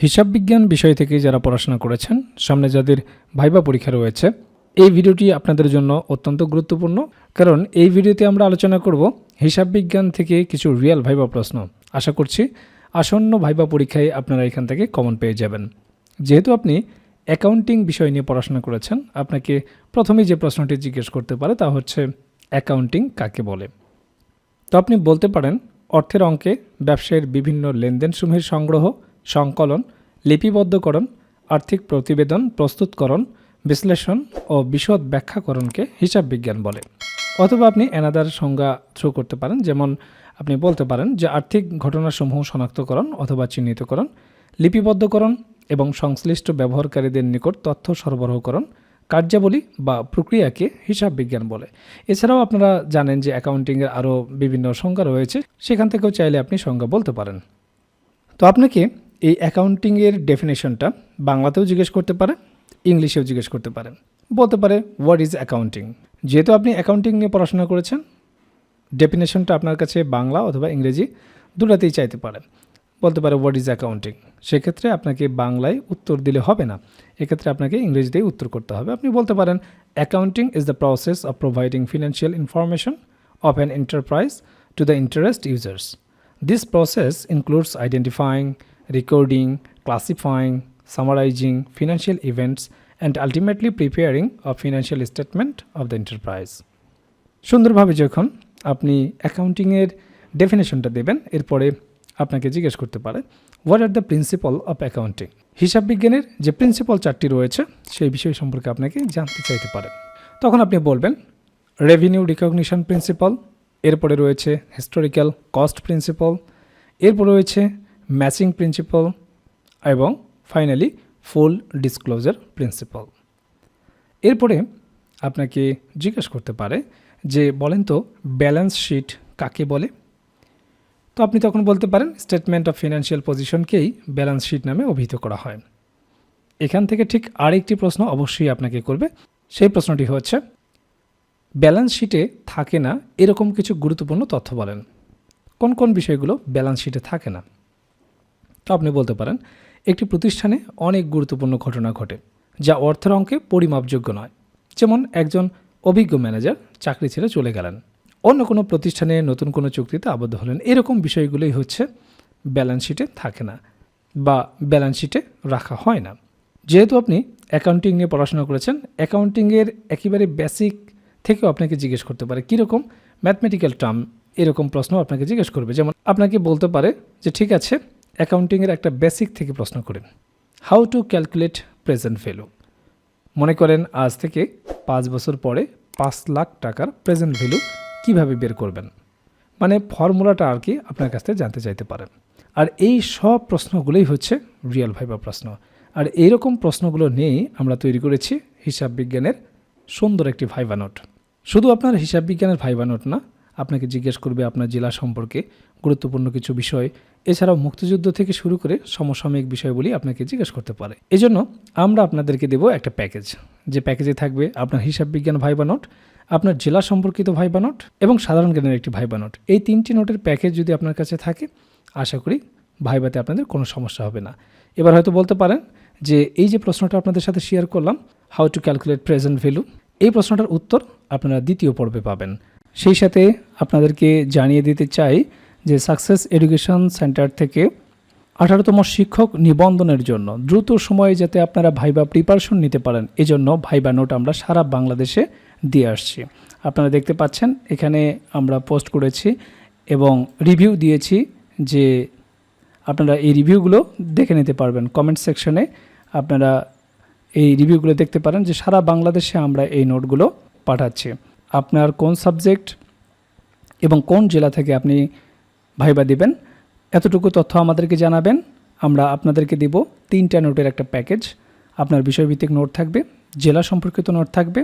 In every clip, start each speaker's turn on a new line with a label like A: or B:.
A: হিসাব বিজ্ঞান বিষয় থেকে যারা পড়াশোনা করেছেন, সামনে যাদের ভাইবা পরীক্ষা রয়েছে, এই ভিডিওটি আপনাদের জন্য অত্যন্ত গুরুত্বপূর্ণ। কারণ এই ভিডিওতে আমরা আলোচনা করব হিসাব বিজ্ঞান থেকে কিছু রিয়েল ভাইবা প্রশ্ন। আশা করছি আসন্ন ভাইবা পরীক্ষায় আপনারা এখান থেকে কমন পেয়ে যাবেন। যেহেতু আপনি অ্যাকাউন্টিং বিষয় নিয়ে পড়াশোনা করেছেন, আপনাকে প্রথমেই যে প্রশ্নটি জিজ্ঞেস করতে পারে তা হচ্ছে অ্যাকাউন্টিং কাকে বলে। তো আপনি বলতে পারেন অর্থের অঙ্কে ব্যবসায়ের বিভিন্ন লেনদেনসমূহের সংগ্রহ, সংকলন, লিপিবদ্ধকরণ, আর্থিক প্রতিবেদন প্রস্তুতকরণ, বিশ্লেষণ ও বিশদ ব্যাখ্যাকরণকে হিসাব বিজ্ঞান বলে। অথবা আপনি অ্যানাদার সংজ্ঞা থ্রো করতে পারেন, যেমন আপনি বলতে পারেন যে আর্থিক ঘটনাসমূহ শনাক্তকরণ অথবা চিহ্নিতকরণ, লিপিবদ্ধকরণ এবং সংশ্লিষ্ট ব্যবহারকারীদের নিকট তথ্য সরবরাহকরণ কার্যাবলী বা প্রক্রিয়াকে হিসাব বিজ্ঞান বলে। এছাড়াও আপনারা জানেন যে অ্যাকাউন্টিংয়ের আরও বিভিন্ন সংজ্ঞা রয়েছে, সেখান থেকেও চাইলে আপনি সংজ্ঞা বলতে পারেন। তো আপনাকে এই অ্যাকাউন্টিংয়ের ডেফিনেশনটা বাংলাতেও জিজ্ঞেস করতে পারে, ইংলিশেও জিজ্ঞেস করতে পারে। বলতে পারে হোয়াট ইজ অ্যাকাউন্টিং। যেহেতু আপনি অ্যাকাউন্টিং নিয়ে পড়াশোনা করেছেন, ডেফিনেশনটা আপনার কাছে বাংলা অথবা ইংরেজি দুটাতেই চাইতে পারে। বলতে পারে হোয়াট ইজ অ্যাকাউন্টিং। সেক্ষেত্রে আপনাকে বাংলায় উত্তর দিলে হবে না, এক্ষেত্রে আপনাকে ইংরেজিতেই উত্তর করতে হবে। আপনি বলতে পারেন accounting is the process of providing financial information of an enterprise to the interest users. This process includes identifying, recording, classifying, summarizing financial events, and ultimately preparing a financial statement of the enterprise. সুন্দরভাবে যখন আপনি অ্যাকাউন্টিংয়ের ডেফিনেশনটা দেবেন, এরপরে আপনাকে জিজ্ঞেস করতে পারে what are the principal of accounting. হিসাব বিজ্ঞানের যে প্রিন্সিপাল চারটি রয়েছে সেই বিষয় সম্পর্কে আপনাকে জানতে চাইতে পারে। তখন আপনি বলবেন রেভিনিউ রিকগনিশন প্রিন্সিপাল, এরপরে রয়েছে হিস্টোরিক্যাল কস্ট প্রিন্সিপাল, এরপর রয়েছে ম্যাচিং প্রিন্সিপাল এবং ফাইনালি ফুল ডিসক্লোজার প্রিন্সিপাল। এরপরে আপনাকে জিজ্ঞেস করতে পারে যে বলেন তো ব্যালেন্স শিট কাকে বলে। তো আপনি তখন বলতে পারেন স্টেটমেন্ট অফ ফিনান্সিয়াল পজিশনকেই ব্যালেন্স শিট নামে অভিহিত করা হয়। এখান থেকে ঠিক আরেকটি প্রশ্ন অবশ্যই আপনাকে করবে, সেই প্রশ্নটি হচ্ছে ব্যালেন্স শিটে থাকে না এরকম কিছু গুরুত্বপূর্ণ তথ্য বলেন। কোন কোন বিষয়গুলো ব্যালেন্স শিটে থাকে না? তো আপনি বলতে পারেন একটি প্রতিষ্ঠানে অনেক গুরুত্বপূর্ণ ঘটনা ঘটে যা অর্থের অঙ্কে পরিমাপযোগ্য নয়। যেমন একজন অভিজ্ঞ ম্যানেজার চাকরি ছেড়ে চলে গেলেন, অন্য কোনো প্রতিষ্ঠানে নতুন কোনো চুক্তিতে আবদ্ধ হলেন। এরকম বিষয়গুলোই হচ্ছে ব্যালেন্স শিটে থাকে না বা ব্যালেন্স শিটে রাখা হয় না। যেহেতু আপনি অ্যাকাউন্টিং নিয়ে পড়াশোনা করেছেন, অ্যাকাউন্টিংয়ের একেবারে বেসিক থেকেও আপনাকে জিজ্ঞেস করতে পারে কীরকম ম্যাথমেটিক্যাল টার্ম, এরকম প্রশ্ন আপনাকে জিজ্ঞেস করবে। যেমন আপনাকে বলতে পারে যে ঠিক আছে অ্যাকাউন্টিংয়ের একটা বেসিক থেকে প্রশ্ন করেন how to calculate present value. মনে করেন আজ থেকে 5 বছর পরে 5 লাখ টাকার প্রেজেন্ট ভ্যালু কীভাবে বের করবেন, মানে ফর্মুলাটা আর কি আপনার কাছ থেকে জানতে চাইতে পারেন। আর এই সব প্রশ্নগুলোই হচ্ছে রিয়েল ভাইবা প্রশ্ন। আর এইরকম প্রশ্নগুলো নিয়েই আমরা তৈরি করেছি হিসাব বিজ্ঞানের সুন্দর একটি ভাইবা নোট। শুধু আপনার হিসাব বিজ্ঞানের ভাইবা নোট না, আপনাকে জিজ্ঞেস করবে আপনার জেলা সম্পর্কে গুরুত্বপূর্ণ কিছু বিষয়, এছাড়াও মুক্তিযুদ্ধ থেকে শুরু করে সমসাময়িক বিষয়গুলি আপনাকে জিজ্ঞেস করতে পারে। এজন্য আমরা আপনাদেরকে দেব একটা প্যাকেজ, যে প্যাকেজে থাকবে আপনার হিসাব বিজ্ঞান ভাইবা নোট, আপনার জেলা সম্পর্কিত ভাইবা নোট এবং সাধারণ জ্ঞানের একটি ভাইবা নোট। এই 3টি নোটের প্যাকেজ যদি আপনার কাছে থাকে, আশা করি ভাইবাতে আপনাদের কোনো সমস্যা হবে না। এবার হয়তো বলতে পারেন যে এই যে প্রশ্নটা আপনাদের সাথে শেয়ার করলাম how to calculate present value, এই প্রশ্নটার উত্তর আপনারা দ্বিতীয় পর্বে পাবেন। সেই সাথে আপনাদেরকে জানিয়ে দিতে চাই যে সাকসেস এডুকেশন সেন্টার থেকে 18তম শিক্ষক নিবন্ধনের জন্য দ্রুত সময়ে যাতে আপনারা ভাইবা প্রিপারেশন নিতে পারেন, এজন্য ভাইবা নোট আমরা সারা বাংলাদেশে দিয়ে আসছি। আপনারা দেখতে পাচ্ছেন এখানে আমরা পোস্ট করেছি এবং রিভিউ দিয়েছি, যে আপনারা এই রিভিউগুলো দেখে নিতে পারবেন। কমেন্ট সেকশনে আপনারা এই রিভিউগুলো দেখতে পারেন যে সারা বাংলাদেশে আমরা এই নোটগুলো পাঠাচ্ছি। আপনার কোন সাবজেক্ট এবং কোন জেলা থেকে আপনি ভাইবা দিবেন এতটুকু তথ্য আমাদেরকে জানাবেন। আমরা আপনাদেরকে দিব 3টা নোটের একটা প্যাকেজ। আপনার বিষয়ভিত্তিক নোট থাকবে, জেলা সম্পর্কিত নোট থাকবে,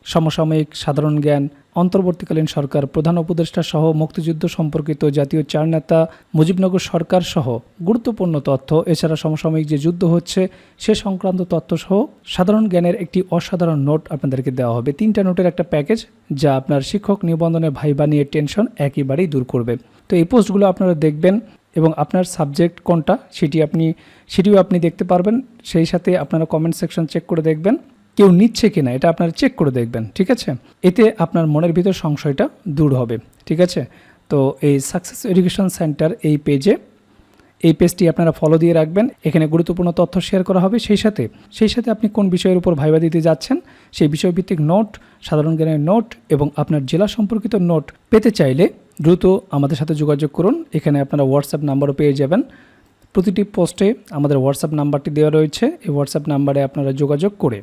A: সমসাময়িক সাধারণ জ্ঞান, অন্তর্বর্তীকালীন সরকার প্রধান উপদেষ্টা সহ মুক্তিযুদ্ধ সম্পর্কিত জাতীয় 4 নেতা, মুজিবনগর সরকার সহ গুরুত্বপূর্ণ তথ্য, এছাড়া সমসাময়িক যে যুদ্ধ হচ্ছে সে সংক্রান্ত তথ্য সহ সাধারণ জ্ঞানের একটি অসাধারণ নোট আপনাদেরকে দেওয়া হবে। 3টা নোটের একটা প্যাকেজ যা আপনার শিক্ষক নিবন্ধনের ভাইবা নিয়ে টেনশন একেবারেই দূর করবে। তো এই পোস্টগুলো আপনারা দেখবেন এবং আপনার সাবজেক্ট কোনটা সেটিও আপনি দেখতে পারবেন। সেই সাথে আপনারা কমেন্ট সেকশন চেক করে দেখবেন কেউ নিচ্ছে কিনা, এটা আপনারা চেক করে দেখবেন, ঠিক আছে। এতে আপনার মনের ভিতর সংশয়টা দূর হবে, ঠিক আছে। তো এই সাকসেস এডুকেশন সেন্টার এই পেজটি আপনারা ফলো দিয়ে রাখবেন। এখানে গুরুত্বপূর্ণ তথ্য শেয়ার করা হবে। সেই সাথে আপনি কোন বিষয়ের উপর ভাইবা দিতে যাচ্ছেন সেই বিষয়ভিত্তিক নোট, সাধারণ জ্ঞানের নোট এবং আপনার জেলা সম্পর্কিত নোট পেতে চাইলে দ্রুত আমাদের সাথে যোগাযোগ করুন। এখানে আপনারা হোয়াটসঅ্যাপ নাম্বারও পেয়ে যাবেন। প্রতিটি পোস্টে আমাদের হোয়াটসঅ্যাপ নাম্বারটি দেওয়া রয়েছে। এই হোয়াটসঅ্যাপ নাম্বারে আপনারা যোগাযোগ করে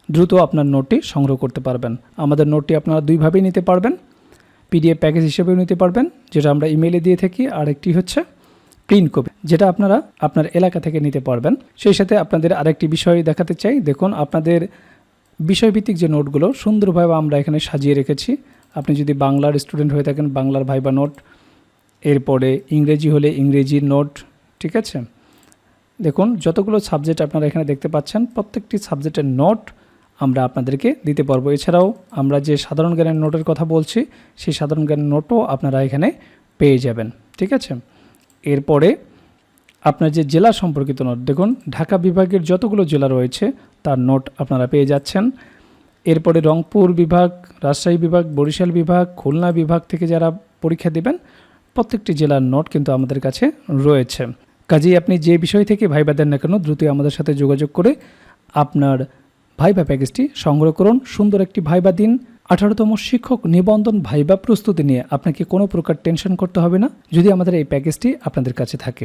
A: দ্রুত আপনার নোটটি সংগ্রহ করতে পারবেন। আমাদের নোটটি আপনারা দুইভাবেই নিতে পারবেন, পিডিএফ প্যাকেজ হিসেবেও নিতে পারবেন, যেটা আমরা ইমেইলে দিয়ে থাকি, আর একটি হচ্ছে প্রিন্ট কপি, যেটা আপনারা আপনার এলাকা থেকে নিতে পারবেন। সেই সাথে আপনাদের আরেকটি বিষয় দেখাতে চাই। দেখুন, আপনাদের বিষয়ভিত্তিক যে নোটগুলো সুন্দরভাবে আমরা এখানে সাজিয়ে রেখেছি। আপনি যদি বাংলার স্টুডেন্ট হয়ে থাকেন, বাংলার ভাইবা নোট, এরপরে ইংরেজি হলে ইংরেজির নোট, ঠিক আছে। দেখুন, যতগুলো সাবজেক্ট আপনারা এখানে দেখতে পাচ্ছেন প্রত্যেকটি সাবজেক্টের নোট আমরা আপনাদেরকে দিতে পারবো। এছাড়াও আমরা যে সাধারণ জ্ঞানের নোটের কথা বলছি সেই সাধারণ জ্ঞানের নোটও আপনারা এখানে পেয়ে যাবেন, ঠিক আছে। এরপরে আপনার যে জেলা সম্পর্কিত নোট, দেখুন ঢাকা বিভাগের যতগুলো জেলা রয়েছে তার নোট আপনারা পেয়ে যাচ্ছেন। এরপরে রংপুর বিভাগ, রাজশাহী বিভাগ, বরিশাল বিভাগ, খুলনা বিভাগ থেকে যারা পরীক্ষা দেবেন প্রত্যেকটি জেলার নোট কিন্তু আমাদের কাছে রয়েছে। কাজেই আপনি যে বিষয় থেকে ভাইবা দেন না কেন দ্রুত আমাদের সাথে যোগাযোগ করে আপনার ভাইবা প্যাকেজটি সংগ্রহ করুন। সুন্দর একটি ভাইবা দিন। 18তম শিক্ষক নিবন্ধন ভাইবা প্রস্তুতি নিয়ে আপনাকে কোনো প্রকার টেনশন করতে হবে না যদি আমাদের এই প্যাকেজটি আপনাদের কাছে থাকে।